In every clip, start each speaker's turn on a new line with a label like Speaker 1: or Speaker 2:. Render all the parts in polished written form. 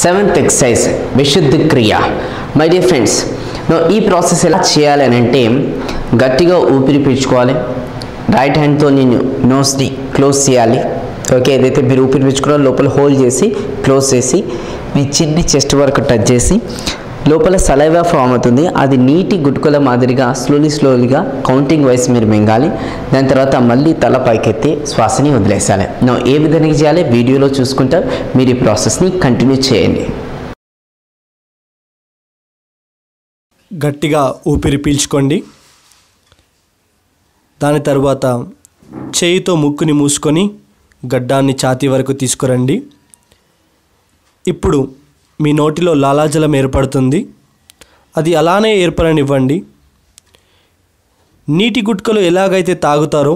Speaker 1: Seventh exercise విశుద్ధ క్రియ. My dear friends, ఈ ప్రాసెస్ ఎలా చేయాలి అని అంటే గట్టిగా ఊపిరి పీల్చుకోవాలి. రైట్ హ్యాండ్తో నేను నోస్ని క్లోజ్ చేయాలి. ఓకే, ఏదైతే మీరు ఊపిరి పీల్చుకున్నారో లోపల హోల్డ్ చేసి క్లోజ్ చేసి మీ చిన్ని చెస్ట్ వరకు టచ్ చేసి లోపల సలైవా ఫామ్ అవుతుంది. అది నీటి గుట్కుల మాదిరిగా స్లోలీగా కౌంటింగ్ వైస్ మీరు మింగాలి. దాని తర్వాత మళ్ళీ తల పైకెత్తి శ్వాసని వదిలేసాలి. ఏ విధంగా చేయాలి వీడియోలో చూసుకుంటా మీరు ఈ ప్రాసెస్ని కంటిన్యూ చేయండి.
Speaker 2: గట్టిగా ఊపిరి పీల్చుకోండి. దాని తర్వాత చేయితో ముక్కుని మూసుకొని గడ్డాన్ని ఛాతీ వరకు తీసుకురండి. ఇప్పుడు మీ నోటిలో లాలాజలం ఏర్పడుతుంది. అది అలానే ఏర్పడనివ్వండి. నీటి గుట్కలు ఎలాగైతే తాగుతారో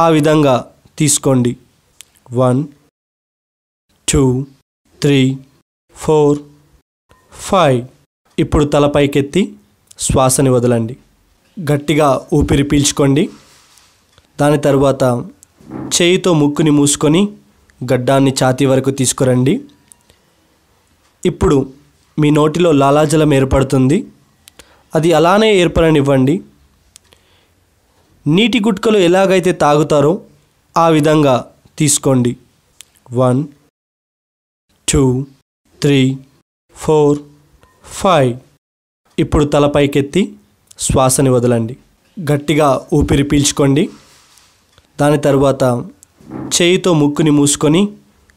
Speaker 2: ఆ విధంగా తీసుకోండి. 1 2 3 4 5. ఇప్పుడు తల పైకెత్తి శ్వాసని వదలండి. గట్టిగా ఊపిరి పీల్చుకోండి. దాని తర్వాత చేయితో ముక్కుని మూసుకొని గడ్డాన్ని ఛాతీ వరకు తీసుకురండి. ఇప్పుడు మీ నోటిలో లాలాజలం ఏర్పడుతుంది. అది అలానే ఏర్పడనివ్వండి. నీటి గుట్కలు ఎలాగైతే తాగుతారో ఆ విధంగా తీసుకోండి. 1 2 3 4 5. ఇప్పుడు తల పైకెత్తి శ్వాసని వదలండి. గట్టిగా ఊపిరి పీల్చుకోండి. దాని తర్వాత చేయితో ముక్కుని మూసుకొని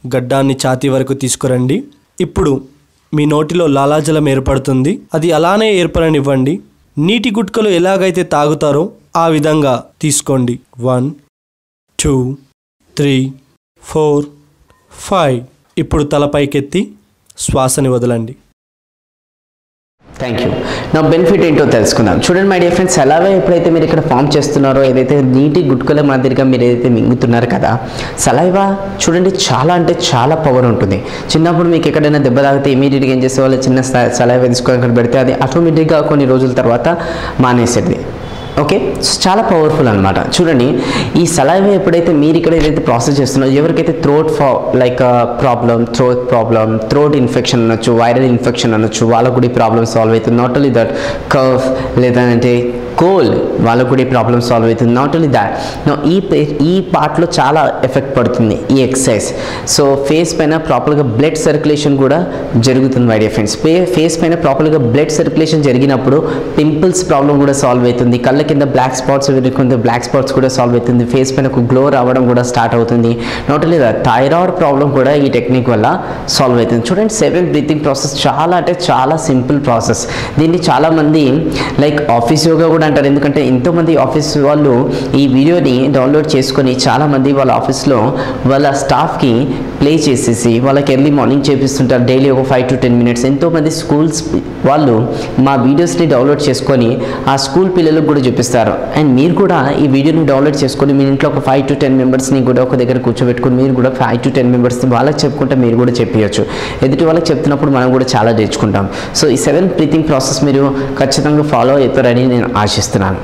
Speaker 2: గడ్డాన్ని ఛాతీ వరకు తీసుకురండి. ఇప్పుడు మీ నోటిలో లాలాజలం ఏర్పడుతుంది. అది అలానే ఏర్పడనివ్వండి. నీటి గుట్కలు ఎలాగైతే తాగుతారో ఆ విధంగా తీసుకోండి. 1 2 3 4 5. ఇప్పుడు తల పైకెత్తి శ్వాసని వదలండి.
Speaker 1: Thank you. నా బెనిఫిట్ ఏంటో తెలుసుకుందాం. చూడండి మై డియర్ ఫ్రెండ్స్, సలైవా ఎప్పుడైతే మీరు ఇక్కడ ఫామ్ చేస్తున్నారో, ఏదైతే నీటి గుట్కల మాదిరిగా మీరు ఏదైతే మింగుతున్నారు కదా, సలైవా చూడండి చాలా అంటే చాలా పవర్ ఉంటుంది. చిన్నప్పుడు మీకు ఎక్కడైనా దెబ్బ తాగితే ఇమీడియట్గా ఏం చేసేవాళ్ళు, చిన్న సలైవా తీసుకొని అక్కడ పెడితే అది ఆటోమేటిక్గా కొన్ని రోజుల తర్వాత మానేసేది. ఓకే, చాలా పవర్ఫుల్ అనమాట. చూడండి, ఈ సలైవా ఎప్పుడైతే మీరు ఇక్కడ ఏదైతే ప్రాసెస్ చేస్తున్నారో, ఎవరికైతే థ్రోట్ ఇన్ఫెక్షన్ అనొచ్చు, వైరల్ ఇన్ఫెక్షన్ అనొచ్చు, వాళ్ళకు కూడా ఈ ప్రాబ్లమ్ సాల్వ్ అవుతుంది. నాట్ ఓన్లీ దట్, కఫ్ లేదంటే కోల్డ్, వాళ్ళకు కూడా ఈ ప్రాబ్లమ్ సాల్వ్ అవుతుంది. నాట్ ఓన్లీ దాట్, ఈ పార్ట్లో చాలా ఎఫెక్ట్ పడుతుంది ఈ ఎక్సర్సైజ్. సో ఫేస్ పైన ప్రాపర్గా బ్లడ్ సర్క్యులేషన్ కూడా జరుగుతుంది మై డియర్ ఫ్రెండ్స్. ఫేస్ పైన ప్రాపర్గా బ్లడ్ సర్క్యులేషన్ జరిగినప్పుడు పింపుల్స్ ప్రాబ్లం కూడా సాల్వ్ అవుతుంది. కళ్ళ కింద బ్లాక్ స్పాట్స్ కూడా సాల్వ్ అవుతుంది. ఫేస్ పైన ఒక గ్లో రావడం కూడా స్టార్ట్ అవుతుంది. Not only that, thyroid problem కూడా ఈ టెక్నిక్ వల్ల సాల్వ్ అవుతుంది. చూడండి, 7 బ్రీతింగ్ ప్రాసెస్ చాలా అంటే చాలా సింపుల్ ప్రాసెస్. దీన్ని చాలామంది లైక్ ఆఫీస్ యోగా కూడా అంటారు. ఎందుకంటే ఎంతోమంది ఆఫీస్ వాళ్ళు ఈ వీడియోని డౌన్లోడ్ చేసుకొని చాలామంది వాళ్ళ ఆఫీస్లో వాళ్ళ స్టాఫ్కి ప్లే చేసేసి వాళ్ళకి ఎర్లీ మార్నింగ్ చేపిస్తుంటారు. డైలీ ఒక 5 to 10 minutes. ఎంతోమంది స్కూల్స్ వాళ్ళు మా వీడియోస్ని డౌన్లోడ్ చేసుకొని ఆ స్కూల్ పిల్లలకు కూడా చూపిస్తారు. అండ్ మీరు కూడా ఈ వీడియోని డౌన్లోడ్ చేసుకొని మీ ఇంట్లో ఒక 5 to 10 మెంబర్స్ని కూడా ఒక దగ్గర కూర్చోబెట్టుకొని మీరు కూడా 5 to 10 మెంబర్స్ని వాళ్ళకి చెప్పుకుంటే మీరు కూడా చెప్పవచ్చు. ఎదుటి వాళ్ళకి చెప్తున్నప్పుడు మనం కూడా చాలా నేర్చుకుంటాం. సో ఈ 7 బ్రీతింగ్ ప్రాసెస్ మీరు ఖచ్చితంగా ఫాలో అవుతారని నేను ఆశిస్తున్నాను.